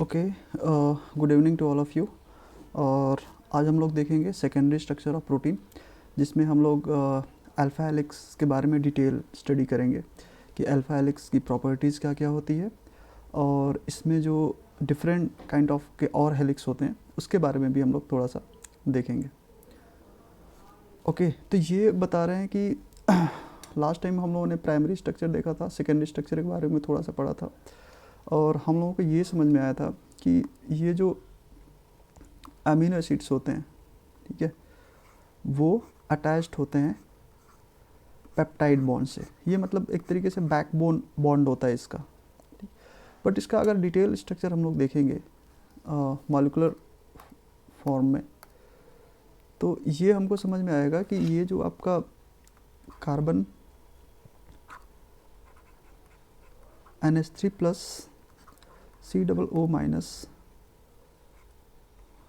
Okay, good evening to all of you. और आज हम लोग देखेंगे सेकेंडरी स्ट्रक्चर ऑफ प्रोटीन, जिसमें हम लोग अल्फ़ा हेलिक्स के बारे में डिटेल स्टडी करेंगे कि अल्फ़ा हेलिक्स की प्रॉपर्टीज़ क्या क्या होती है और इसमें जो डिफरेंट काइंड ऑफ के और हेलिक्स होते हैं उसके बारे में भी हम लोग थोड़ा सा देखेंगे। ओके, तो ये बता रहे हैं कि लास्ट टाइम हम लोगों ने प्राइमरी स्ट्रक्चर देखा था, सेकेंडरी स्ट्रक्चर के बारे में थोड़ा सा पढ़ा था और हम लोगों को ये समझ में आया था कि ये जो अमीनो एसिड्स होते हैं, ठीक है, वो अटैच्ड होते हैं पेप्टाइड बॉन्ड से। ये मतलब एक तरीके से बैकबोन बॉन्ड होता है इसका। बट इसका अगर डिटेल स्ट्रक्चर हम लोग देखेंगे मॉलिक्यूलर फॉर्म में, तो ये हमको समझ में आएगा कि ये जो आपका carbon NH3 plus COO minus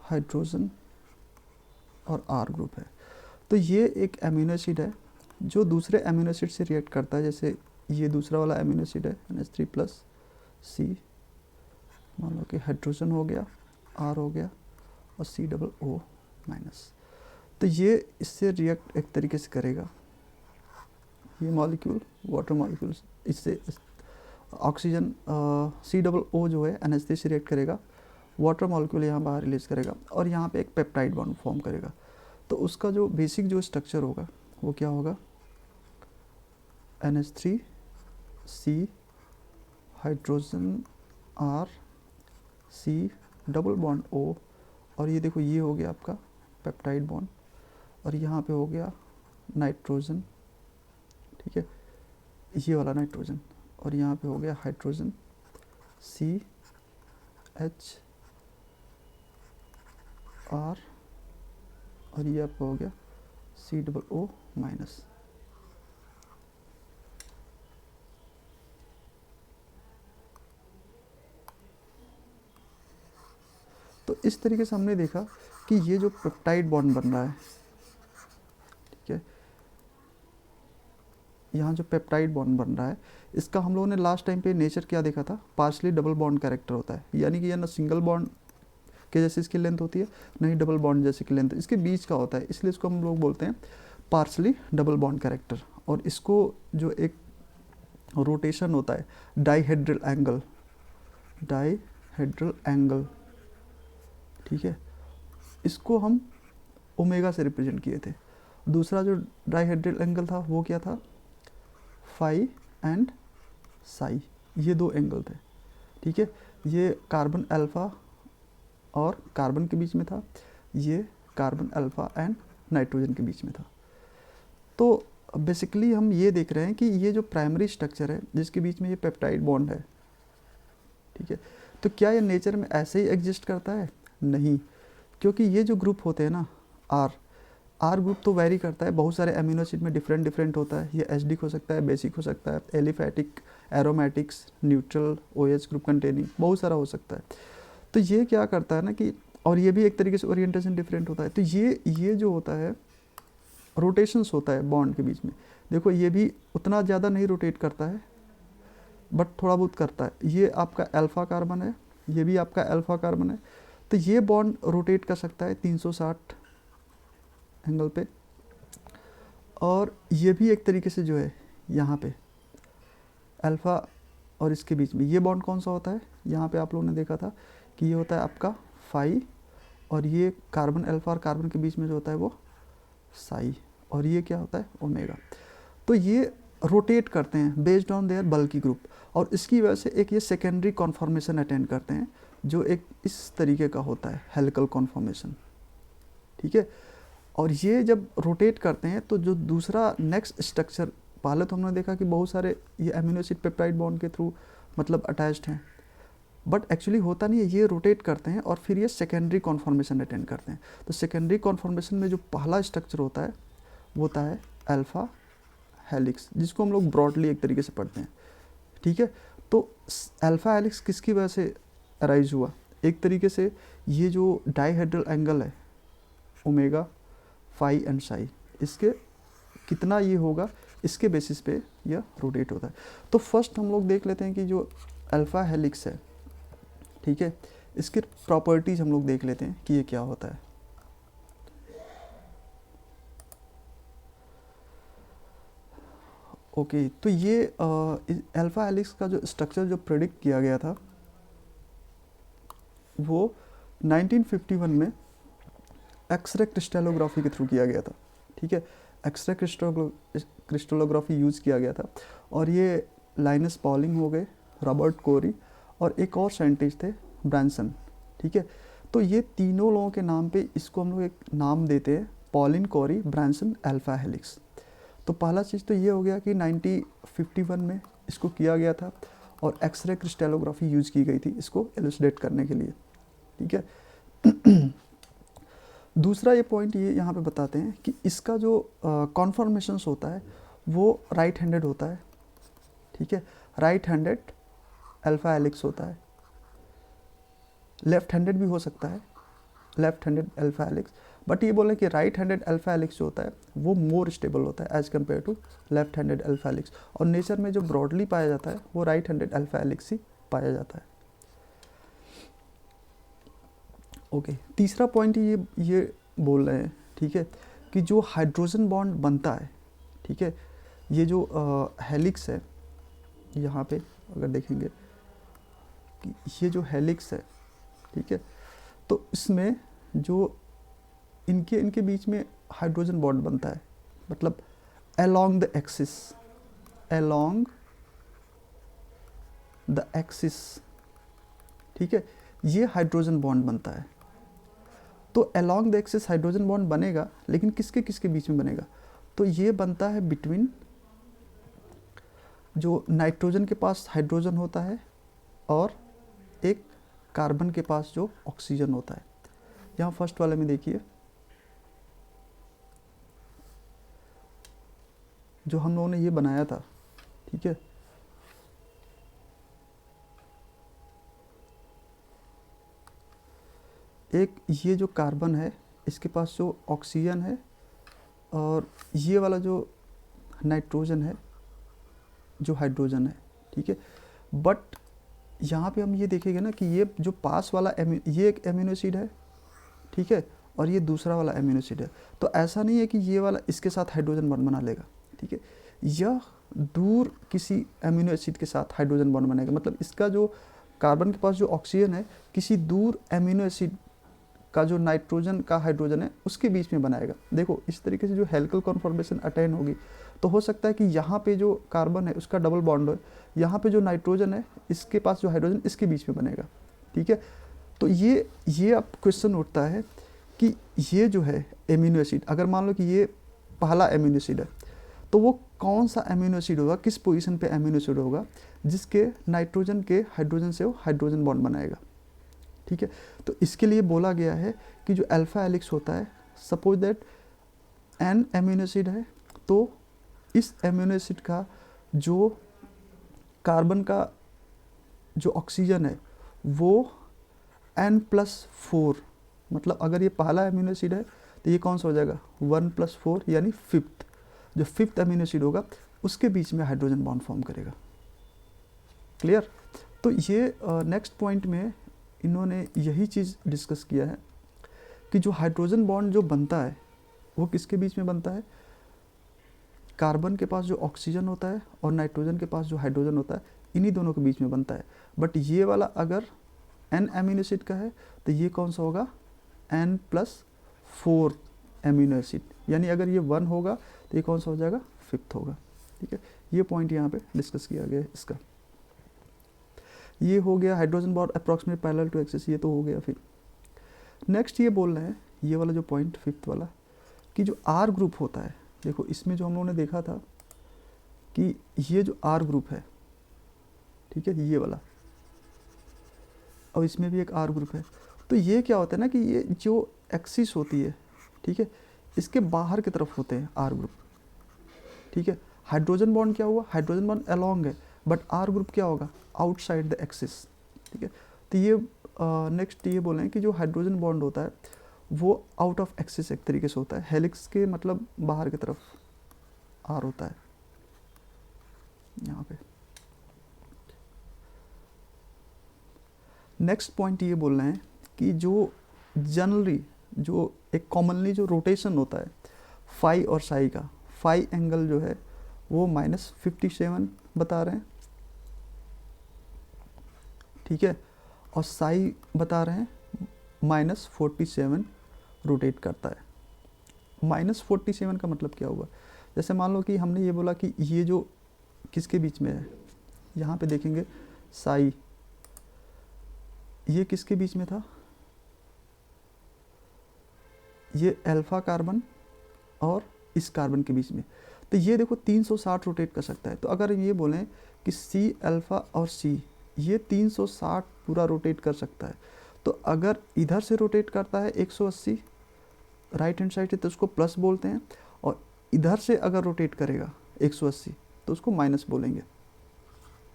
hydrogen और R ग्रुप है, तो ये एक अमीनो एसिड है जो दूसरे अमीनो एसिड से रिएक्ट करता है। जैसे ये दूसरा वाला अमीनो एसिड है NH3 प्लस C, मान लो कि हाइड्रोजन हो गया, R हो गया और COO माइनस, तो ये इससे रिएक्ट एक तरीके से करेगा। ये मॉलिक्यूल वाटर मॉलिक्यूल इससे ऑक्सीजन COO जो है NH3 से रिएक्ट करेगा, वाटर मॉलिक्यूल यहाँ बाहर रिलीज करेगा और यहाँ पे एक पेप्टाइड बॉन्ड फॉर्म करेगा। तो उसका जो बेसिक जो स्ट्रक्चर होगा वो क्या होगा, NH3 C hydrogen R C double bond O, और ये देखो ये हो गया आपका पेप्टाइड बॉन्ड और यहाँ पे हो गया नाइट्रोजन, ठीक है, ये वाला नाइट्रोजन, और यहाँ पे हो गया हाइड्रोजन CH R, और ये आपका हो गया COO माइनस। तो इस तरीके से हमने देखा कि ये जो पेप्टाइड बॉन्ड बन रहा है, ठीक है, यहाँ जो पेप्टाइड बॉन्ड बन रहा है, इसका हम लोगों ने लास्ट टाइम पे नेचर क्या देखा था, पार्शली डबल बॉन्ड कैरेक्टर होता है, यानी कि ये ना सिंगल बॉन्ड के जैसे इसकी लेंथ होती है, नहीं डबल बॉन्ड जैसे की लेंथ इसके बीच का होता है, इसलिए इसको हम लोग बोलते हैं पार्शली डबल बॉन्ड कैरेक्टर। और इसको जो एक रोटेशन होता है डाईहेड्रल एंगल, ठीक है, इसको हम ओमेगा से रिप्रेजेंट किए थे। दूसरा जो डाईहेड्रल एंगल था वो क्या था, फाई एंड साई, ये दो एंगल थे, ठीक है। ये कार्बन अल्फ़ा और कार्बन के बीच में था, ये कार्बन अल्फ़ा एंड नाइट्रोजन के बीच में था। तो बेसिकली हम ये देख रहे हैं कि ये जो प्राइमरी स्ट्रक्चर है जिसके बीच में ये पेप्टाइड बॉन्ड है, ठीक है, तो क्या ये नेचर में ऐसे ही एग्जिस्ट करता है? नहीं, क्योंकि ये जो ग्रुप होते हैं ना आर ग्रुप तो वेरी करता है, बहुत सारे अमीनो एसिड में डिफरेंट होता है। ये एसिडिक हो सकता है, बेसिक हो सकता है, aliphatic, aromatics, neutral, OH group containing, बहुत सारा हो सकता है। तो ये क्या करता है ना कि, और ये भी एक तरीके से ओरिएंटेशन डिफरेंट होता है। तो ये जो होता है रोटेशंस होता है बॉन्ड के बीच में, देखो ये भी उतना ज़्यादा नहीं रोटेट करता है बट थोड़ा बहुत करता है। ये आपका अल्फ़ा कार्बन है, ये भी आपका अल्फ़ा कार्बन है, तो ये बॉन्ड रोटेट कर सकता है 360 एंगल पे। और ये भी एक तरीके से जो है यहाँ पे अल्फ़ा और इसके बीच में ये बॉन्ड कौन सा होता है, यहाँ पे आप लोगों ने देखा था कि ये होता है आपका फाई, और ये कार्बन अल्फ़ा और कार्बन के बीच में जो होता है वो साई, और ये क्या होता है ओमेगा। तो ये रोटेट करते हैं based on their bulky group, और इसकी वजह से एक ये सेकेंडरी कॉन्फॉर्मेशन अटेंड करते हैं जो एक इस तरीके का होता है हेलिकल कॉन्फॉर्मेशन, ठीक है। और ये जब रोटेट करते हैं तो जो दूसरा नेक्स्ट स्ट्रक्चर, पहले तो हमने देखा कि बहुत सारे ये अमीनो एसिड पेप्टाइड बॉन्ड के थ्रू मतलब अटैच्ड हैं, बट एक्चुअली होता नहीं है, ये रोटेट करते हैं और फिर ये सेकेंडरी कॉन्फॉर्मेशन अटेंड करते हैं। तो सेकेंडरी कॉन्फॉर्मेशन में जो पहला स्ट्रक्चर होता है वो होता है अल्फ़ा हेलिक्स, जिसको हम लोग ब्रॉडली एक तरीके से पढ़ते हैं, ठीक है। तो अल्फ़ा हेलिक्स किसकी वजह से अराइज हुआ, एक तरीके से ये जो डाईहेड्रल एंगल है ओमेगा, फाई एंड साई, इसके कितना ये होगा इसके बेसिस पे यह रोटेट होता है। तो फर्स्ट हम लोग देख लेते हैं कि जो अल्फ़ा हेलिक्स है, ठीक है, इसके प्रॉपर्टीज हम लोग देख लेते हैं कि ये क्या होता है। ओके तो ये अल्फा हेलिक्स का जो स्ट्रक्चर जो प्रेडिक्ट किया गया था वो 1951 में एक्सरे क्रिस्टलोग्राफी के थ्रू किया गया था। ठीक है, एक्सरे क्रिस्टलोग्राफी यूज़ किया गया था और ये लाइनस पॉलिंग हो गए, रॉबर्ट कोरी और एक और साइंटिस्ट थे ब्रांसन। ठीक है, तो ये तीनों लोगों के नाम पे इसको हम लोग एक नाम देते हैं, पॉलिन, कोरी, ब्रांसन, अल्फा हेलिक्स। तो पहला चीज़ तो ये हो गया कि 1951 में इसको किया गया था और एक्सरे क्रिस्टलोग्राफी यूज़ की गई थी इसको एलुसिडेट करने के लिए। ठीक है दूसरा ये पॉइंट ये यहाँ पे बताते हैं कि इसका जो कॉन्फर्मेशंस होता है वो राइट हैंडेड होता है। ठीक है, राइट हैंडेड अल्फा हेलिक्स होता है, लेफ्ट हैंडेड भी हो सकता है, left handed alpha helix, but ये बोले कि राइट हैंडेड अल्फा हेलिक्स जो होता है वो मोर स्टेबल होता है as compare to left handed alpha helix, और नेचर में जो ब्रॉडली पाया जाता है वो राइट हैंडेड अल्फा हेलिक्स ही पाया जाता है। ओके तीसरा पॉइंट ये बोल रहे हैं, ठीक है, कि जो हाइड्रोजन बॉन्ड बनता है, ठीक है, ये जो हेलिक्स है, यहाँ पे अगर देखेंगे कि ये जो हेलिक्स है, ठीक है, तो इसमें जो इनके बीच में हाइड्रोजन बॉन्ड बनता है, मतलब along the axis, along the axis, ठीक है, ये हाइड्रोजन बॉन्ड बनता है। तो along the axis hydrogen bond बनेगा, लेकिन किसके किसके बीच में बनेगा, तो ये बनता है बिटवीन जो नाइट्रोजन के पास हाइड्रोजन होता है और एक कार्बन के पास जो ऑक्सीजन होता है। यहाँ फर्स्ट वाले में देखिए जो हम लोगों ने ये बनाया था, ठीक है, एक ये जो कार्बन है इसके पास जो ऑक्सीजन है और ये वाला जो नाइट्रोजन है जो हाइड्रोजन है। ठीक है, बट यहाँ पे हम ये देखेंगे ना कि ये जो पास वाला ये एक एमिनो एसिड है, ठीक है, और ये दूसरा वाला एमिनो एसिड है। तो ऐसा नहीं है कि ये वाला इसके साथ हाइड्रोजन बॉन्ड बना लेगा, ठीक है, यह दूर किसी एमिनो एसिड के साथ हाइड्रोजन बॉन्ड बनेगा, मतलब इसका जो कार्बन के पास जो ऑक्सीजन है किसी दूर एमिनो एसिड का जो नाइट्रोजन का हाइड्रोजन है उसके बीच में बनाएगा। देखो इस तरीके से जो हेलिकल कॉन्फॉर्मेशन अटेन होगी तो हो सकता है कि यहाँ पे जो कार्बन है उसका डबल बॉन्ड हो, यहाँ पे जो नाइट्रोजन है इसके पास जो हाइड्रोजन इसके बीच में बनेगा। ठीक है, तो ये अब क्वेश्चन उठता है कि ये जो है एमिनो एसिड, अगर मान लो कि ये पहला एमिनो एसिड है तो वो कौन सा एमिनो एसिड होगा, किस पोजीशन पे एमिनो एसिड होगा जिसके नाइट्रोजन के हाइड्रोजन से वो हाइड्रोजन बॉन्ड बनाएगा। ठीक है, तो इसके लिए बोला गया है कि जो अल्फा हेलिक्स होता है, suppose that an amino acid है, तो इस एमिनो एसिड का जो कार्बन का जो ऑक्सीजन है वो n+4, मतलब अगर ये पहला एमिनो एसिड है तो ये कौन सा हो जाएगा 1+4 यानी फिफ्थ, जो फिफ्थ एमिनो एसिड होगा उसके बीच में हाइड्रोजन बॉन्ड फॉर्म करेगा। क्लियर, तो ये नेक्स्ट पॉइंट में इन्होंने यही चीज़ डिस्कस किया है कि जो हाइड्रोजन बॉन्ड जो बनता है वो किसके बीच में बनता है, कार्बन के पास जो ऑक्सीजन होता है और नाइट्रोजन के पास जो हाइड्रोजन होता है इन्हीं दोनों के बीच में बनता है। बट ये वाला अगर एन एमिनो एसिड का है तो ये कौन सा होगा n+4 एमिनो एसिड, यानी अगर ये 1 होगा तो ये कौन सा हो जाएगा फिफ्थ होगा। ठीक है, ये पॉइंट यहाँ पे डिस्कस किया गया है इसका। ये हो गया hydrogen bond approximate parallel to axis, ये तो हो गया। फिर नेक्स्ट ये बोल रहे हैं, ये वाला जो पॉइंट फिफ्थ वाला, कि जो आर ग्रुप होता है, देखो इसमें जो हम लोगों ने देखा था कि ये जो आर ग्रुप है, ठीक है, ये वाला, और इसमें भी एक आर ग्रुप है, तो ये क्या होता है ना कि ये जो एक्सिस होती है, ठीक है, इसके बाहर की तरफ होते हैं आर ग्रुप। ठीक है, हाइड्रोजन बॉन्ड क्या हुआ, हाइड्रोजन बॉन्ड अलोंग है, बट आर ग्रुप क्या होगा आउटसाइड द एक्सिस। ठीक है, तो ये नेक्स्ट ये बोले हैं कि जो हाइड्रोजन बॉन्ड होता है वो आउट ऑफ एक्सिस एक तरीके से होता है, हेलिक्स के मतलब बाहर की तरफ आर होता है यहाँ पे। नेक्स्ट पॉइंट ये बोल रहे हैं कि जो जनरली जो एक कॉमनली जो रोटेशन होता है फाई और साई का, फाई एंगल जो है वो -57 बता रहे हैं, ठीक है, और साई बता रहे हैं -47 रोटेट करता है। -47 का मतलब क्या हुआ? जैसे मान लो कि हमने ये बोला कि ये जो किसके बीच में है, यहाँ पे देखेंगे साई, ये किसके बीच में था, ये अल्फा कार्बन और इस कार्बन के बीच में, तो ये देखो 360 रोटेट कर सकता है। तो अगर ये बोलें कि सी अल्फा और सी ये 360 पूरा रोटेट कर सकता है, तो अगर इधर से रोटेट करता है 180 राइट हैंड साइड से तो उसको प्लस बोलते हैं, और इधर से अगर रोटेट करेगा 180 तो उसको माइनस बोलेंगे,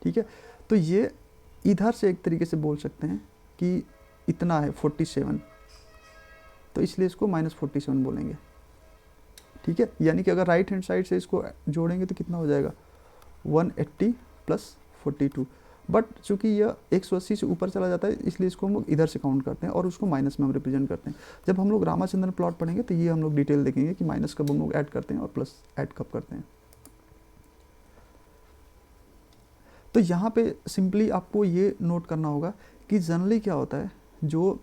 ठीक है। तो ये इधर से एक तरीके से बोल सकते हैं कि इतना है 47, तो इसलिए इसको -47 बोलेंगे, ठीक है। यानी कि अगर राइट हैंड साइड से इसको जोड़ेंगे तो कितना हो जाएगा 180 + 42, बट चूंकि यह 180 से ऊपर चला जाता है इसलिए इसको हम लोग इधर से काउंट करते हैं और उसको माइनस में हम रिप्रेजेंट करते हैं। जब हम लोग रामाचंद्रन प्लॉट पढ़ेंगे तो ये हम लोग डिटेल देखेंगे कि माइनस कब हम लोग ऐड करते हैं और प्लस ऐड कब करते हैं। तो यहाँ पे सिंपली आपको ये नोट करना होगा कि जनरली क्या होता है, जो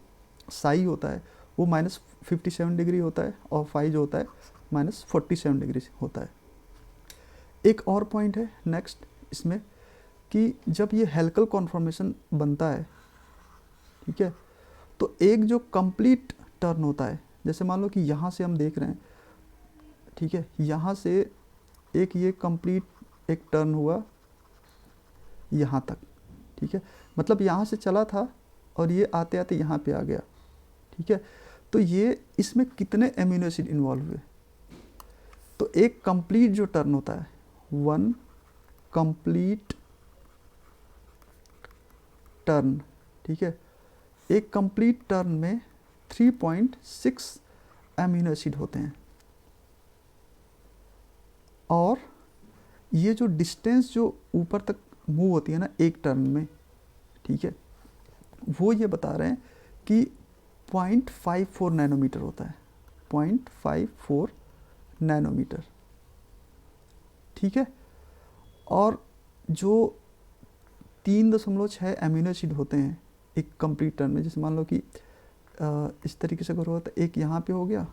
साई होता है वो -57 डिग्री होता है और फाई जो होता है -47 डिग्री होता है। एक और पॉइंट है नेक्स्ट इसमें कि जब ये हेलिकल कॉन्फॉर्मेशन बनता है, ठीक है, तो एक जो कंप्लीट टर्न होता है, जैसे मान लो कि यहाँ से हम देख रहे हैं, ठीक है, यहाँ से एक ये कंप्लीट एक टर्न हुआ यहाँ तक, ठीक है, मतलब यहाँ से चला था और ये आते आते यहाँ पे आ गया, ठीक है। तो ये इसमें कितने एमिनो एसिड इन्वॉल्व हुए, तो एक कंप्लीट जो टर्न होता है, वन कंप्लीट टर्न, ठीक है, एक कंप्लीट टर्न में 3.6 एमिनो एसिड होते हैं, और ये जो डिस्टेंस जो ऊपर तक मूव होती है ना एक टर्न में, ठीक है, वो ये बता रहे हैं कि 0.54 नैनोमीटर होता है, 0.54 नैनोमीटर, ठीक है। और जो 3.6 एमिनो एसिड होते हैं एक कंप्लीट टर्न में, जैसे मान लो कि इस तरीके से अगर होता है, एक यहाँ पे हो गया,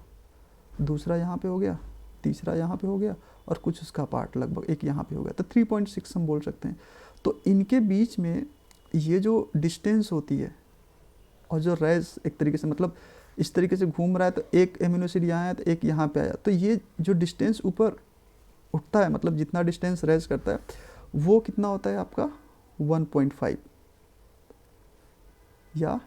दूसरा यहाँ पे हो गया, तीसरा यहाँ पे हो गया और कुछ उसका पार्ट लगभग एक यहाँ पे हो गया, तो 3.6 हम बोल सकते हैं। तो इनके बीच में ये जो डिस्टेंस होती है और जो रेज एक तरीके से मतलब इस तरीके से घूम रहा है, तो एक एमिनो एसिड यहाँ है तो एक यहाँ पे आया, तो ये जो डिस्टेंस ऊपर उठता है, मतलब जितना डिस्टेंस रेज करता है वो कितना होता है आपका 1.5 या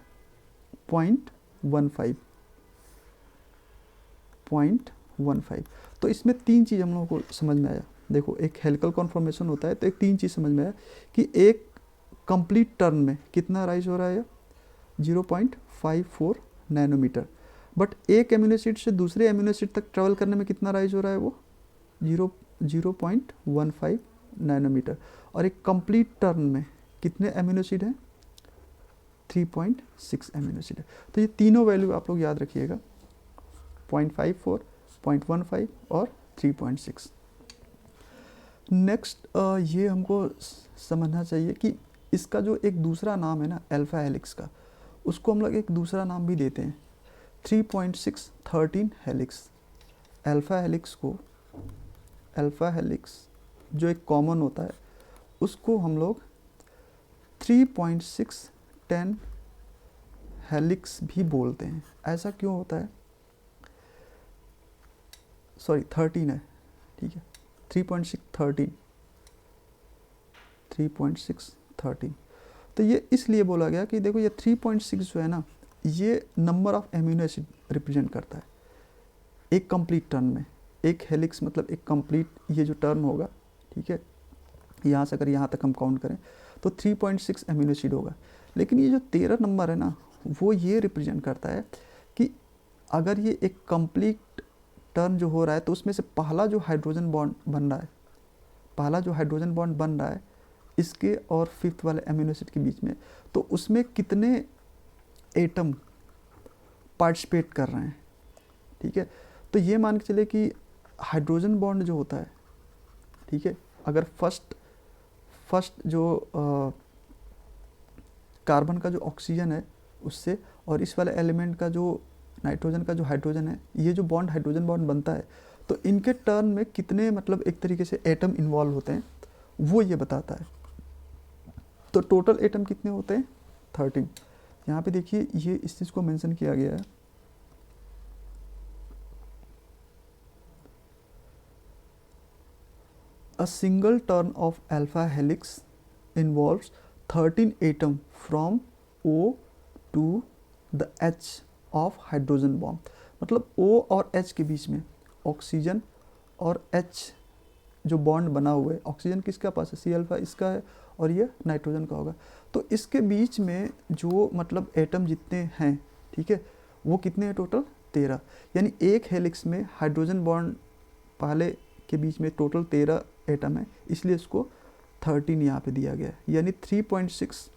0.15। तो इसमें तीन चीज़ हम लोगों को समझ में आया। देखो, एक हेलिकल कॉन्फॉर्मेशन होता है तो एक तीन चीज़ समझ में आया कि एक कंप्लीट टर्न में कितना राइज हो रहा है, 0.54 नैनोमीटर, बट एक एमिनो एसिड से दूसरे एमिनो एसिड तक ट्रेवल करने में कितना राइज हो रहा है, वो 0.15 नैनोमीटर, और एक कंप्लीट टर्न में कितने एमिनो एसिड हैं, 3.6 एमिनो एसिड है। तो ये तीनों वैल्यू आप लोग याद रखिएगा, 0.54, 0.15 और 3.6। नेक्स्ट ये हमको समझना चाहिए कि इसका जो एक दूसरा नाम है ना अल्फा हेलिक्स का, उसको हम लोग एक दूसरा नाम भी देते हैं 3.613 हेलिक्स। अल्फा हेलिक्स जो एक कॉमन होता है उसको हम लोग 3.610 हेलिक्स भी बोलते हैं। ऐसा क्यों होता है, सॉरी 13 है, ठीक है, 3.613। तो ये इसलिए बोला गया कि देखो ये 3.6 जो है ना, ये number of amino acid represent करता है एक कंप्लीट टर्न में। एक हेलिक्स मतलब एक कंप्लीट ये जो टर्न होगा, ठीक है, यहाँ से अगर यहाँ तक हम काउंट करें तो 3.6 एमिनो एसिड होगा। लेकिन ये जो 13 नंबर है ना, वो ये रिप्रेजेंट करता है कि अगर ये एक कंप्लीट टर्न जो हो रहा है तो उसमें से पहला जो हाइड्रोजन बॉन्ड बन रहा है इसके और फिफ्थ वाले एमिनो एसिड के बीच में, तो उसमें कितने एटम पार्टिसिपेट कर रहे हैं, ठीक है। तो ये मान के चले कि हाइड्रोजन बॉन्ड जो होता है, ठीक है, अगर फर्स्ट जो कार्बन का जो ऑक्सीजन है उससे और इस वाले एलिमेंट का जो नाइट्रोजन का जो हाइड्रोजन है, ये जो बॉन्ड हाइड्रोजन बॉन्ड बनता है, तो इनके टर्न में कितने मतलब एक तरीके से एटम इन्वॉल्व होते हैं वो ये बताता है। तो टोटल एटम कितने होते हैं? 13। यहाँ पे देखिए ये इस चीज़ को मेंशन किया गया है, a single turn of alpha helix involves 13 atom from O to the H of hydrogen bomb। मतलब O और H के बीच में ऑक्सीजन और H जो बॉन्ड बना हुआ है, ऑक्सीजन किसका पास है? सी अल्फा इसका है और ये नाइट्रोजन का होगा। तो इसके बीच में जो मतलब एटम जितने हैं, ठीक है, वो कितने हैं टोटल? 13। यानी एक हेलिक्स में हाइड्रोजन बॉन्ड पहले के बीच में टोटल 13 एटम है, इसलिए इसको 13 यहाँ पे दिया गया है। यानी 3.6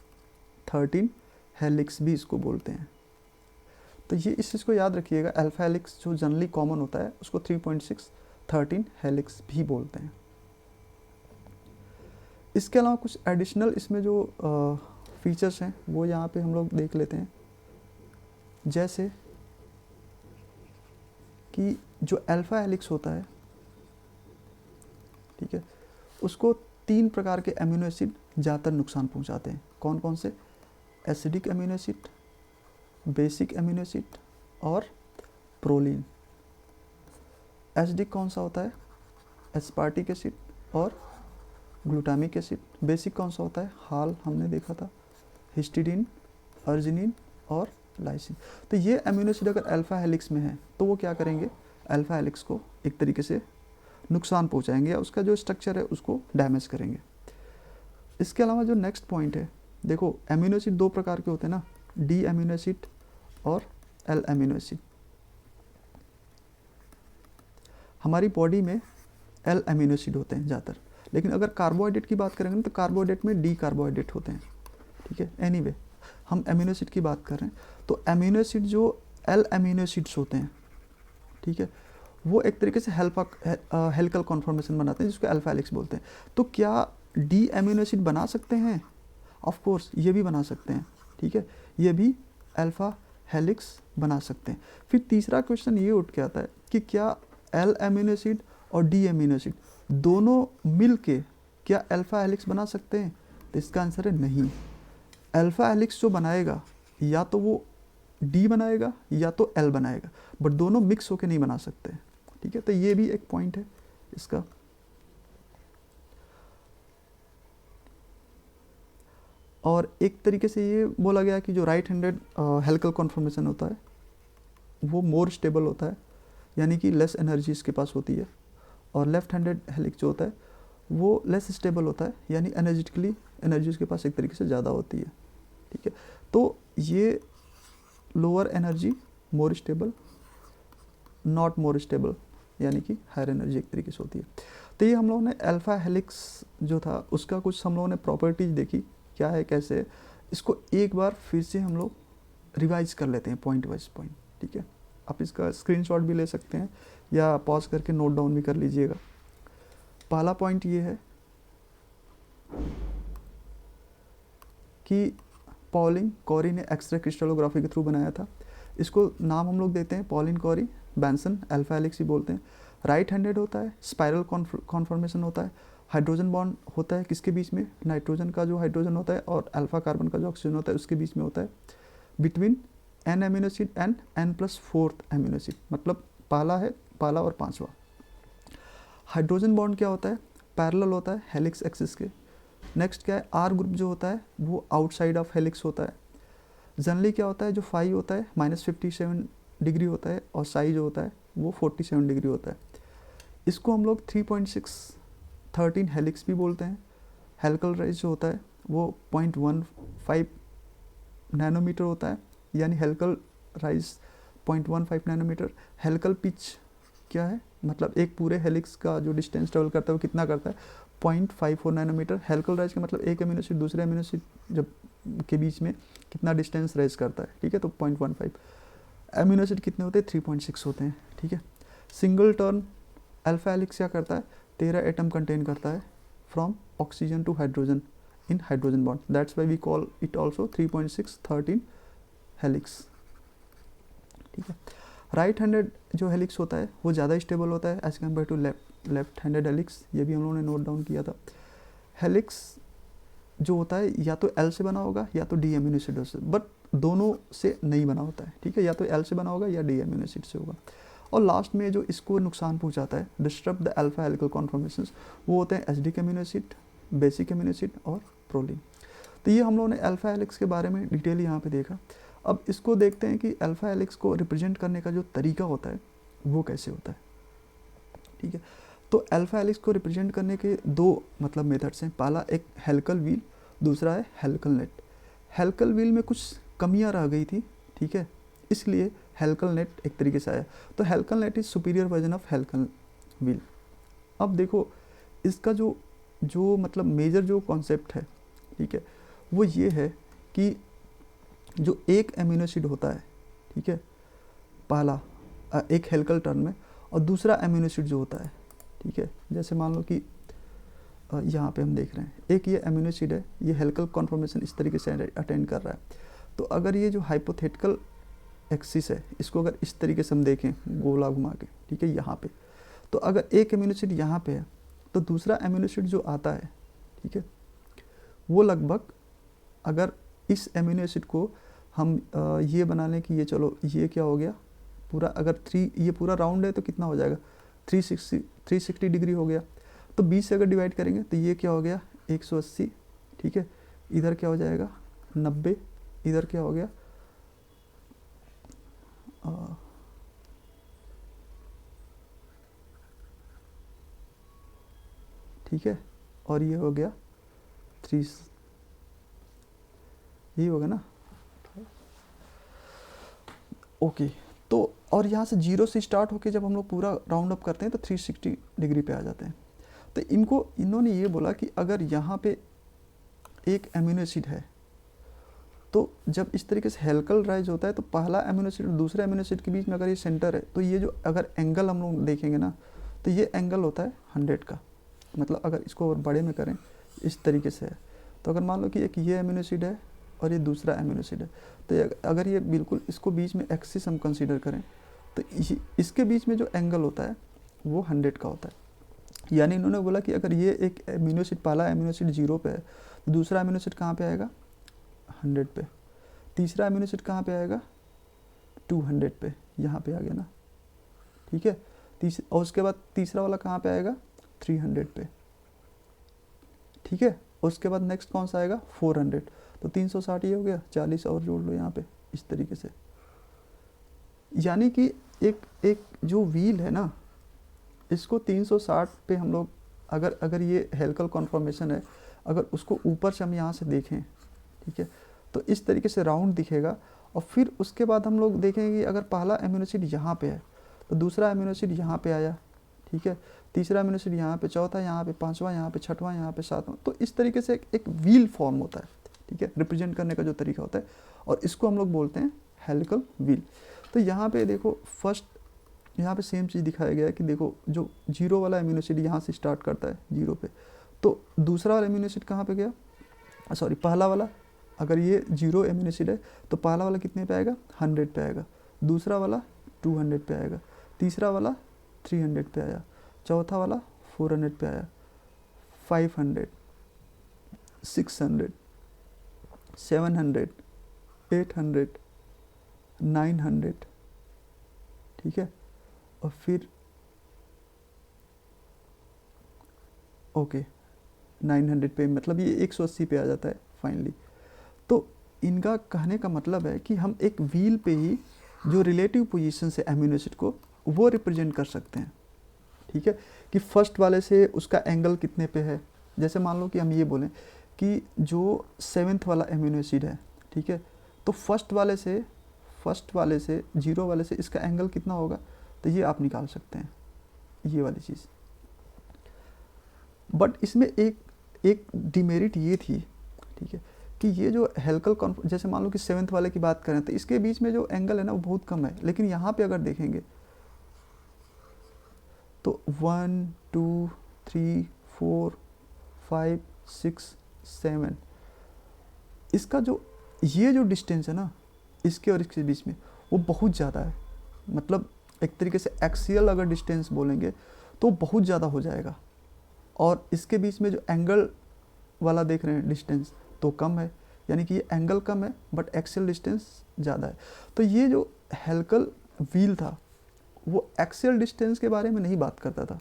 13 हेलिक्स भी इसको बोलते हैं। तो ये इस चीज़ को याद रखिएगा, अल्फा हेलिक्स जो जनरली कॉमन होता है उसको 3.6 13 हेलिक्स भी बोलते हैं। इसके अलावा कुछ एडिशनल इसमें जो फीचर्स हैं वो यहाँ पे हम लोग देख लेते हैं। जैसे कि जो अल्फा हेलिक्स होता है, ठीक है, उसको 3 प्रकार के अमीनो एसिड ज़्यादातर नुकसान पहुंचाते हैं। कौन कौन से? Acidic amino acid, basic amino acid और प्रोलीन। एसिडिक कौन सा होता है? एस्पार्टिक एसिड और ग्लूटामिक एसिड। बेसिक कौन सा होता है? हाल हमने देखा था, हिस्टिडीन, अर्जिनिन और लाइसिन। तो ये अमीनो एसिड अगर अल्फा हेलिक्स में है तो वो क्या करेंगे? अल्फा हेलिक्स को एक तरीके से नुकसान पहुंचाएंगे या उसका जो स्ट्रक्चर है उसको डैमेज करेंगे। इसके अलावा जो नेक्स्ट पॉइंट है, देखो अमीनो एसिड 2 प्रकार के होते हैं ना, डी अमीनो एसिड और एल अमीनो एसिड। हमारी बॉडी में एल अमीनो एसिड होते हैं ज़्यादातर, लेकिन अगर कार्बोहाइड्रेट की बात करेंगे तो कार्बोहाइड्रेट में डी कार्बोहाइड्रेट होते हैं, ठीक है। एनीवे हम अमीनो एसिड की बात कर रहे हैं, तो अमीनो एसिड जो एल अमीनो एसिड्स होते हैं, ठीक है, वो एक तरीके से हेलिकल कॉन्फॉर्मेशन बनाते हैं जिसको अल्फा हेलिक्स बोलते हैं। तो क्या डी अमीनो एसिड बना सकते हैं? ऑफ कोर्स ये भी बना सकते हैं, ठीक है, ये भी अल्फा हेलिक्स बना सकते हैं। फिर तीसरा क्वेश्चन ये उठ के आता है कि क्या एल अमीनो एसिड और डी अमीनो एसिड दोनों मिल के क्या अल्फा हेलिक्स बना सकते हैं? तो इसका आंसर है नहीं। अल्फा हेलिक्स जो बनाएगा या तो वो डी बनाएगा या तो एल बनाएगा, बट दोनों मिक्स होके नहीं बना सकते, ठीक है। तो ये भी एक पॉइंट है इसका। और एक तरीके से ये बोला गया कि जो राइट हैंडेड हेलिकल कॉन्फॉर्मेशन होता है वो मोर स्टेबल होता है, यानी कि लेस एनर्जी इसके पास होती है, और लेफ्ट हैंडेड हेलिक्स जो होता है वो लेस स्टेबल होता है, यानी एनर्जेटिकली एनर्जी उसके पास एक तरीके से ज़्यादा होती है, ठीक है। तो ये lower energy more stable, not more stable, यानी कि हायर एनर्जी एक तरीके से होती है। तो ये हम लोगों ने अल्फा हेलिक्स जो था उसका कुछ हम लोगों ने प्रॉपर्टीज देखी, क्या है कैसे है। इसको एक बार फिर से हम लोग रिवाइज कर लेते हैं पॉइंट वाइज पॉइंट, ठीक है। आप इसका स्क्रीनशॉट भी ले सकते हैं या पॉज करके नोट डाउन भी कर लीजिएगा। पहला पॉइंट ये है कि पॉलिन कॉरी ने एक्सरे क्रिस्टलोग्राफी के थ्रू बनाया था। इसको नाम हम लोग देते हैं Pauling Corey Branson alpha helix ही बोलते हैं। राइट हैंडेड होता है, स्पाइरल कॉन्फॉर्मेशन होता है, हाइड्रोजन बॉन्ड होता है किसके बीच में? नाइट्रोजन का जो हाइड्रोजन होता है और अल्फा कार्बन का जो ऑक्सीजन होता है उसके बीच में होता है, between n amino acid and n+4 amino acid, मतलब पहला और 5वां। हाइड्रोजन बॉन्ड क्या होता है? पैरेलल होता है हेलिक्स एक्सिस के। नेक्स्ट क्या है? आर ग्रुप जो होता है वो आउटसाइड ऑफ हेलिक्स होता है। जनरली क्या होता है, जो फाई होता है -57 डिग्री होता है और साई जो होता है वो 47 डिग्री होता है। इसको हम लोग 3.6 13 हेलिक्स भी बोलते हैं। हेलिकल राइज जो होता है वो 0.15 नैनोमीटर होता है, यानी helical rise 0.15 nanometre. Helical pitch क्या है, मतलब एक पूरे हेलिक्स का जो डिस्टेंस ट्रेवल करता है वो कितना करता है? 0.54 नैनोमीटर। हेलिकल रेज का मतलब एक अमीनो एसिड दूसरे अमीनो एसिड जब के बीच में कितना डिस्टेंस रेज करता है, ठीक है, तो 0.15। अमीनो एसिड कितने होते हैं, 3.6 होते हैं, ठीक है। सिंगल टर्न अल्फा हेलिक्स क्या करता है, 13 एटम कंटेन करता है from oxygen to hydrogen in hydrogen bond, that's why we call it also 3.6 13 helix, ठीक है। राइट हैंडेड जो हेलिक्स होता है वो ज़्यादा स्टेबल होता है as compare to left handed helix, ये भी हम लोगों ने नोट डाउन किया था। हेलिक्स जो होता है या तो एल से बना होगा या तो डी एमिनो एसिड से, बट दोनों से नहीं बना होता है, ठीक है, या तो एल से बना होगा या डी एमिनो एसिड से होगा। और लास्ट में जो इसको नुकसान पहुंचाता है, डिस्टर्ब द अल्फा हेलिकल कॉन्फॉर्मेशंस, वो होते हैं acidic amino acid, basic amino acid और प्रोलीन। तो ये हम लोगों ने अल्फा हेलिक्स के बारे में डिटेल यहाँ पे देखा। अब इसको देखते हैं कि अल्फा हेलिक्स को रिप्रेजेंट करने का जो तरीका होता है वो कैसे होता है, ठीक है। तो अल्फा हेलिक्स को रिप्रेजेंट करने के दो मतलब मेथड्स हैं। पहला एक हेलिकल व्हील, दूसरा है हेलिकल नेट। हेलिकल व्हील में कुछ कमियां रह गई थी, ठीक है, इसलिए हेलिकल नेट एक तरीके से आया। तो helical net is superior version of helical wheel. अब देखो इसका जो जो मतलब मेजर जो कॉन्सेप्ट है, ठीक है, वो ये है कि जो एक एमिनो एसिड होता है, ठीक है, पहला एक हेलिकल टर्न में, और दूसरा एमिनो एसिड जो होता है, ठीक है, जैसे मान लो कि यहाँ पे हम देख रहे हैं एक ये एमिनो एसिड है, ये हेलिकल कॉन्फॉर्मेशन इस तरीके से अटेंड कर रहा है। तो अगर ये जो हाइपोथेटिकल एक्सिस है इसको अगर इस तरीके से हम देखें गोला घुमा के, ठीक है, यहाँ पे, तो अगर एक एमिनो एसिड यहाँ पे है तो दूसरा एमिनो एसिड जो आता है, ठीक है, वो लगभग, अगर इस एमिनो एसिड को हम ये बना लें कि ये चलो ये क्या हो गया पूरा, अगर ये पूरा राउंड है तो कितना हो जाएगा 360 डिग्री हो गया। तो 20 से अगर डिवाइड करेंगे तो ये क्या हो गया 180, ठीक है, इधर क्या हो जाएगा 90, इधर क्या हो गया ठीक है, और ये हो गया 3, ये होगा ना, ओके। तो और यहाँ से 0 से स्टार्ट होके जब हम लोग पूरा राउंड अप करते हैं तो 360 डिग्री पे आ जाते हैं। तो इन्होंने ये बोला कि अगर यहाँ पे एक एमिनो एसिड है तो जब इस तरीके से हेलिकल राइज होता है तो पहला एमिनो एसिड और दूसरे एमिनो एसिड के बीच में अगर ये सेंटर है तो ये जो अगर एंगल हम लोग देखेंगे ना तो ये एंगल होता है 100 का। मतलब अगर इसको और बड़े में करें इस तरीके से है, तो अगर मान लो कि एक ये एमिनो एसिड है और ये दूसरा एमिनो एसिड है, तो अगर ये बिल्कुल इसको बीच में एक्सिस हम कंसीडर करें तो इसके बीच में जो एंगल होता है वो 100 का होता है। यानी इन्होंने बोला कि अगर ये एक एमिनो एसिड, पहला एमिनो एसिड 0 पे है तो दूसरा एमिनो एसिड कहाँ पे आएगा 100 पे, तीसरा एमिनो एसिड कहाँ पे आएगा 200 पे, यहाँ पे आ गया ना, ठीक है। और उसके बाद तीसरा वाला कहाँ पे आएगा 300 पे, ठीक है। उसके बाद नेक्स्ट कौन सा आएगा 400, तो 360 ये हो गया, 40 और जोड़ लो यहाँ पे इस तरीके से। यानी कि एक जो व्हील है ना इसको 360 पे हम लोग अगर ये हेलिकल कॉन्फॉर्मेशन है, अगर उसको ऊपर से हम यहाँ से देखें, ठीक है, तो इस तरीके से राउंड दिखेगा। और फिर उसके बाद हम लोग देखेंगे कि अगर पहला एमिनो एसिड यहाँ पे है तो दूसरा एमिनो एसिड यहाँ पे आया, ठीक है, तीसरा एमिनो एसिड यहाँ पे, चौथा यहाँ पे, पांचवा यहाँ पे, छठवां यहाँ पे, सातवां। तो इस तरीके से एक व्हील फॉर्म होता है, ठीक है, रिप्रेजेंट करने का जो तरीका होता है, और इसको हम लोग बोलते हैं हेलिकल व्हील। तो यहाँ पे देखो फर्स्ट यहाँ पे सेम चीज़ दिखाया गया है कि देखो जो 0 वाला एमिनो एसिड यहाँ से स्टार्ट करता है 0 पे, तो दूसरा वाला एमिनो एसिड कहाँ पे गया, सॉरी पहला वाला, अगर ये 0 एमिनो एसिड है तो पहला वाला कितने पे आएगा 100 पे आएगा, दूसरा वाला 200 पे आएगा, तीसरा वाला 300 पे आया, चौथा वाला 400 पे आया, 500, 600, 700, 800, 900, ठीक है, और फिर ओके 900 पे, मतलब ये 180 पे आ जाता है फाइनली। तो इनका कहने का मतलब है कि हम एक व्हील पे ही जो रिलेटिव पोजीशन से एमिनो एसिड को वो रिप्रेजेंट कर सकते हैं, ठीक है, कि फर्स्ट वाले से उसका एंगल कितने पे है। जैसे मान लो कि हम ये बोलें कि जो 7th वाला एमिनो एसिड है, ठीक है, तो फर्स्ट वाले से 0 वाले से इसका एंगल कितना होगा, तो ये आप निकाल सकते हैं ये वाली चीज़। बट इसमें एक डिमेरिट ये थी, ठीक है, कि ये जो हेल्कल जैसे मान लो कि 7th वाले की बात करें तो इसके बीच में जो एंगल है ना वो बहुत कम है, लेकिन यहाँ पे अगर देखेंगे तो 1 2 3 4 5 6 7, इसका जो ये जो डिस्टेंस है ना इसके और इसके बीच में वो बहुत ज़्यादा है, मतलब एक तरीके से एक्सियल अगर डिस्टेंस बोलेंगे तो बहुत ज़्यादा हो जाएगा, और इसके बीच में जो एंगल वाला देख रहे हैं डिस्टेंस तो कम है, यानी कि ये एंगल कम है बट एक्सियल डिस्टेंस ज़्यादा है। तो ये जो हेल्कल व्हील था वो एक्सियल डिस्टेंस के बारे में नहीं बात करता था,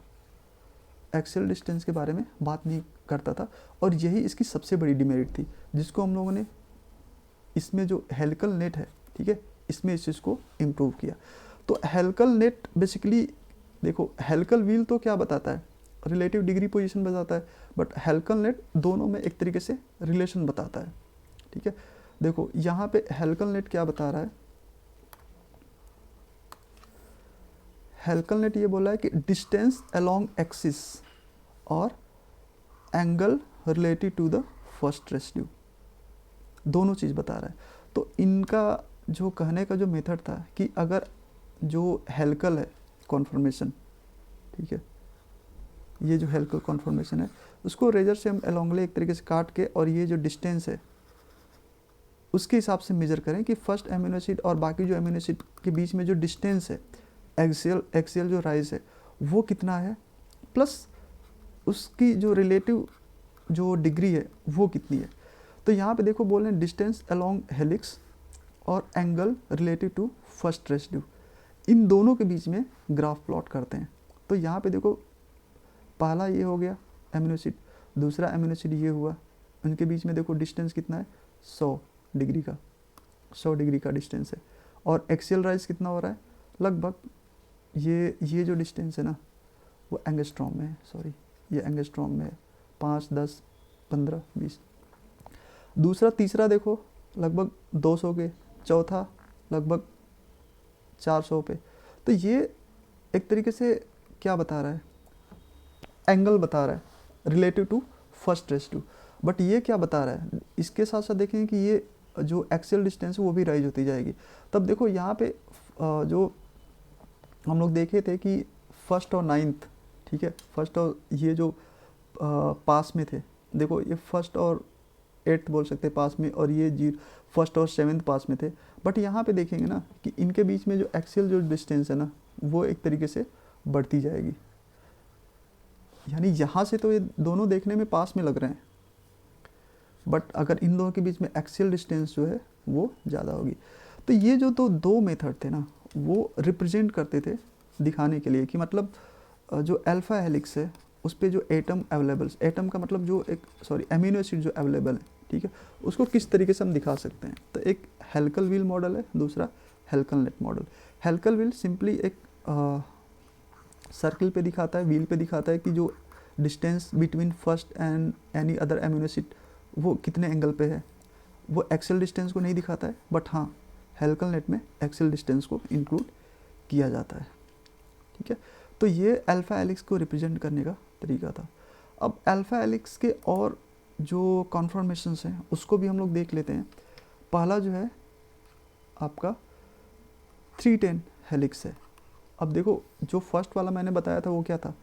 एक्सियल डिस्टेंस के बारे में बात नहीं करता था, और यही इसकी सबसे बड़ी डिमेरिट थी जिसको हम लोगों ने इसमें जो हेल्कल नेट है, ठीक है, इसमें इस चीज़ को इम्प्रूव किया। तो हेल्कल नेट बेसिकली देखो, हेल्कल व्हील तो क्या बताता है, रिलेटिव डिग्री पोजीशन बताता है, बट हेल्कल नेट दोनों में एक तरीके से रिलेशन बताता है, ठीक है। देखो यहाँ पे हेल्कल नेट क्या बता रहा है, हेल्कल नेट ये बोला है कि डिस्टेंस अलोंग एक्सिस और angle related to the first residue, दोनों चीज़ बता रहा है। तो इनका जो कहने का जो मेथड था कि अगर जो हेल्कल है कॉन्फर्मेशन, ठीक है, ये जो हेल्कल कॉन्फर्मेशन है उसको रेजर से हम एलोंगले एक तरीके से काट के और ये जो डिस्टेंस है उसके हिसाब से मेजर करें कि फर्स्ट एमिनो एसिड और बाकी जो एमिनो एसिड के बीच में जो डिस्टेंस है, एक्सियल जो राइज है वो कितना है, प्लस उसकी जो रिलेटिव जो डिग्री है वो कितनी है। तो यहाँ पे देखो बोल रहे हैं डिस्टेंस अलोंग हेलिक्स और angle relative to first residue, इन दोनों के बीच में ग्राफ प्लॉट करते हैं। तो यहाँ पे देखो पहला ये हो गया एमिनो एसिड, दूसरा एमिनो एसिड ये हुआ, उनके बीच में देखो डिस्टेंस कितना है 100 डिग्री का, 100 डिग्री का डिस्टेंस है, और एक्सियल राइज कितना हो रहा है लगभग, ये जो डिस्टेंस है ना वो एंगस्ट्रॉम में है, सॉरी ये एंगस्ट्रॉम में है, 5 10 15 20। दूसरा तीसरा देखो लगभग 200 के, चौथा लगभग 400 पे। तो ये एक तरीके से क्या बता रहा है, एंगल बता रहा है relative to first residue. But ये क्या बता रहा है, इसके साथ साथ देखें कि ये जो एक्सियल डिस्टेंस है वो भी राइज होती जाएगी। तब देखो यहाँ पे जो हम लोग देखे थे कि फर्स्ट और 9th, ठीक है, फर्स्ट और ये जो पास में थे, देखो ये फर्स्ट और 8th बोल सकते हैं पास में, और ये फर्स्ट और 7th पास में थे। बट यहाँ पे देखेंगे ना कि इनके बीच में जो एक्सियल जो डिस्टेंस है ना वो एक तरीके से बढ़ती जाएगी, यानी यहाँ से तो ये दोनों देखने में पास में लग रहे हैं, बट अगर इन दोनों के बीच में एक्सियल डिस्टेंस जो है वो ज़्यादा होगी। तो ये जो तो दो मेथड थे ना वो रिप्रेजेंट करते थे दिखाने के लिए कि मतलब जो अल्फा हेलिक्स है उस पर जो एटम अवेलेबल, एटम का मतलब जो एक एमिनो एसिड जो अवेलेबल है, ठीक है, उसको किस तरीके से हम दिखा सकते हैं। तो एक हेल्कल व्हील मॉडल है, दूसरा हेल्कल नेट मॉडल। हेल्कल व्हील सिंपली एक सर्कल पे दिखाता है, व्हील पे दिखाता है कि जो distance between first and any other amino acid वो कितने एंगल पे है, वो एक्सेल डिस्टेंस को नहीं दिखाता है, बट हाँ हेल्कल नेट में एक्सेल डिस्टेंस को इंक्लूड किया जाता है, ठीक है। तो ये अल्फा हेलिक्स को रिप्रेजेंट करने का तरीका था। अब अल्फा हेलिक्स के और जो कॉन्फर्मेशंस हैं उसको भी हम लोग देख लेते हैं। पहला जो है आपका 310 हेलिक्स है। अब देखो जो फर्स्ट वाला मैंने बताया था वो क्या था,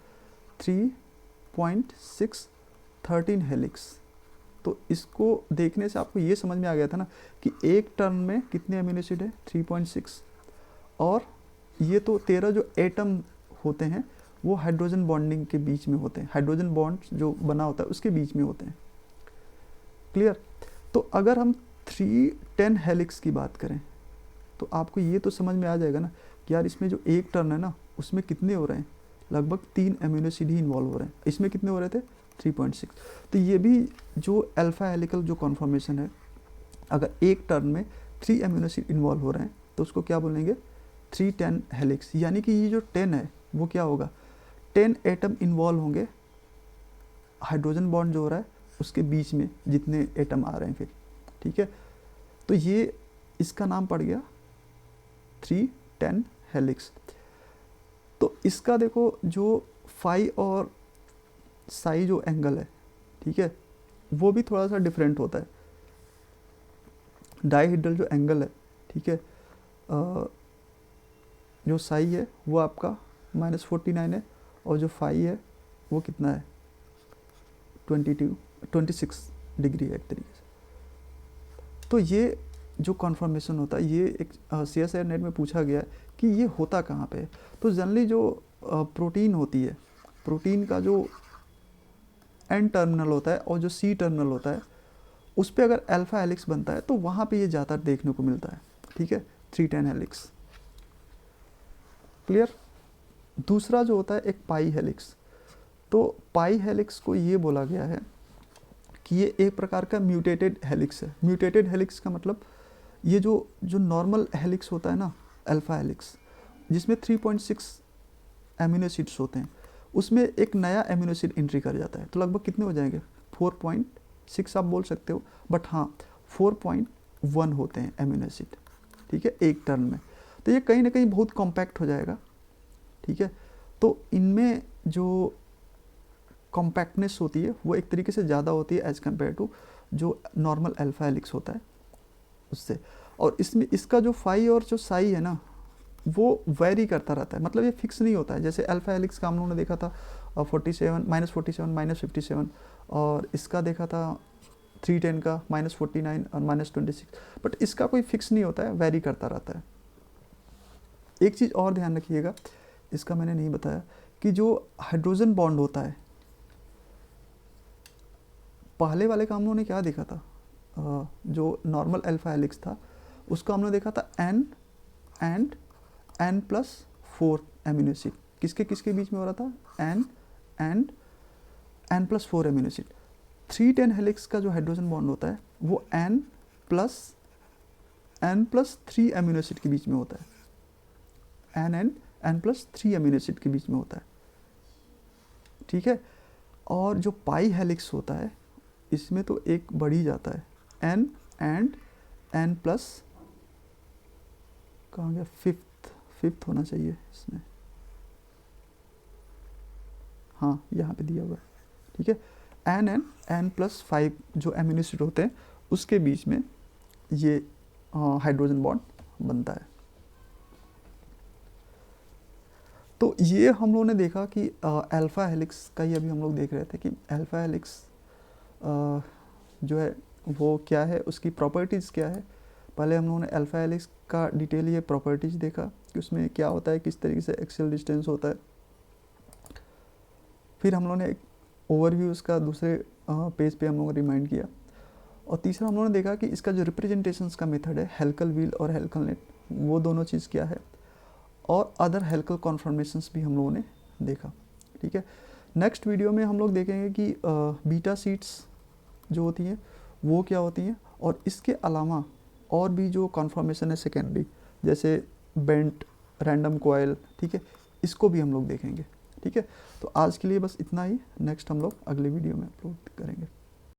3.613 हेलिक्स। तो इसको देखने से आपको ये समझ में आ गया था ना कि एक टर्न में कितने अमीनो एसिड है 3.6, और ये तो 13 जो एटम होते हैं वो हाइड्रोजन बॉन्डिंग के बीच में होते हैं, हाइड्रोजन बॉन्ड जो बना होता है उसके बीच में होते हैं, क्लियर। तो अगर हम 310 हेलिक्स की बात करें तो आपको ये तो समझ में आ जाएगा ना कि यार इसमें जो एक टर्न है ना उसमें कितने हो रहे हैं, लगभग 3 अमीनो एसिड ही इन्वॉल्व हो रहे हैं। इसमें कितने हो रहे थे 3.6। तो ये भी जो अल्फा हेलिकल जो कॉन्फॉर्मेशन है, अगर एक टर्न में 3 अमीनो एसिड इन्वॉल्व हो रहे हैं तो उसको क्या बोलेंगे 310 हेलिक्स। यानी कि ये जो 10 है वो क्या होगा, 10 एटम इन्वॉल्व होंगे हाइड्रोजन बॉन्ड जो हो रहा है उसके बीच में जितने एटम आ रहे हैं फिर, ठीक है। तो ये इसका नाम पड़ गया 310 हेलिक्स। तो इसका देखो जो 5 और साई जो एंगल है, ठीक है, वो भी थोड़ा सा डिफरेंट होता है। डाइहेड्रल जो एंगल है, ठीक है, जो साई है वो आपका -49 है, और जो फाई है वो कितना है, 26 डिग्री है एक तरीके से। तो ये जो कॉन्फर्मेशन होता है, ये एक CSIR नेट में पूछा गया है कि ये होता कहाँ पे है। तो जनरली जो प्रोटीन होती है, प्रोटीन का जो N टर्मिनल होता है और जो C टर्मिनल होता है, उस पर अगर अल्फा हेलिक्स बनता है तो वहाँ पे ये ज़्यादा देखने को मिलता है, ठीक है, 310 हेलिक्स। क्लियर। दूसरा जो होता है एक पाई हेलिक्स। तो पाई हेलिक्स को ये बोला गया है कि ये एक प्रकार का म्यूटेटेड हेलिक्स है। म्यूटेटेड हेलिक्स का मतलब ये जो नॉर्मल हेलिक्स होता है ना, अल्फा हेलिक्स, जिसमें 3.6 एमिनो एसिड्स होते हैं, उसमें एक नया एमिनो एसिड एंट्री कर जाता है। तो लगभग कितने हो जाएंगे, 4.6 आप बोल सकते हो, बट हाँ 4.1 होते हैं एमिनो एसिड, ठीक है, एक टर्न में। तो ये कहीं ना कहीं बहुत कॉम्पैक्ट हो जाएगा, ठीक है। तो इनमें जो कॉम्पैक्टनेस होती है वो एक तरीके से ज़्यादा होती है एज़ कम्पेयर टू जो नॉर्मल अल्फा हेलिक्स होता है उससे। और इसमें इसका जो फाई और जो साई है ना, वो वेरी करता रहता है, मतलब ये फिक्स नहीं होता है। जैसे अल्फा हेलिक्स का हम लोगों ने देखा था 47 -57 और इसका देखा था 310 का -49 और -26, बट इसका कोई फिक्स नहीं होता है, वेरी करता रहता है। एक चीज़ और ध्यान रखिएगा, इसका मैंने नहीं बताया कि जो हाइड्रोजन बॉन्ड होता है, पहले वाले का हम लोगों ने क्या देखा था, जो नॉर्मल अल्फा हेलिक्स था उसको हमने देखा था N and N+4 amino acid. किसके किसके बीच में हो रहा था, N and N+4 amino acid. 310 helix का जो हाइड्रोजन बॉन्ड होता है वो N+3 एमिनो एसिड के बीच में होता है, N+3 एमिनो एसिड के बीच में होता है, ठीक है। और जो पाई हेलिक्स होता है इसमें तो एक बढ़ ही जाता है, N एंड N+, कहाँ गया, फिफ्थ होना चाहिए इसमें, हाँ यहाँ पे दिया हुआ है, ठीक है। N एंड N+5 जो एमिनो एसिड होते हैं उसके बीच में ये हाइड्रोजन बॉन्ड बनता है। तो ये हम लोगों ने देखा कि अल्फा हेलिक्स का ही अभी हम लोग देख रहे थे कि अल्फा हेलिक्स जो है वो क्या है, उसकी प्रॉपर्टीज़ क्या है। पहले हम लोगों ने अल्फा हेलिक्स का डिटेल ये प्रॉपर्टीज़ देखा कि उसमें क्या होता है, किस तरीके से एक्सियल डिस्टेंस होता है। फिर हम लोगों ने एक ओवरव्यू उसका दूसरे पेज पे हम लोगों ने रिमाइंड किया। और तीसरा हम लोगों ने देखा कि इसका जो रिप्रेजेंटेशंस का मेथड है, हेलिकल व्हील और हेलिकल नेट, वो दोनों चीज़ क्या है, और अदर हेलिकल कॉन्फॉर्मेशंस भी हम लोगों ने देखा, ठीक है। नेक्स्ट वीडियो में हम लोग देखेंगे कि बीटा सीट्स जो होती हैं वो क्या होती हैं, और इसके अलावा और भी जो कॉन्फॉर्मेशन है सेकेंडरी, जैसे बेंट, रैंडम कॉइल, ठीक है, इसको भी हम लोग देखेंगे, ठीक है। तो आज के लिए बस इतना ही, नेक्स्ट हम लोग अगले वीडियो में अपलोड करेंगे।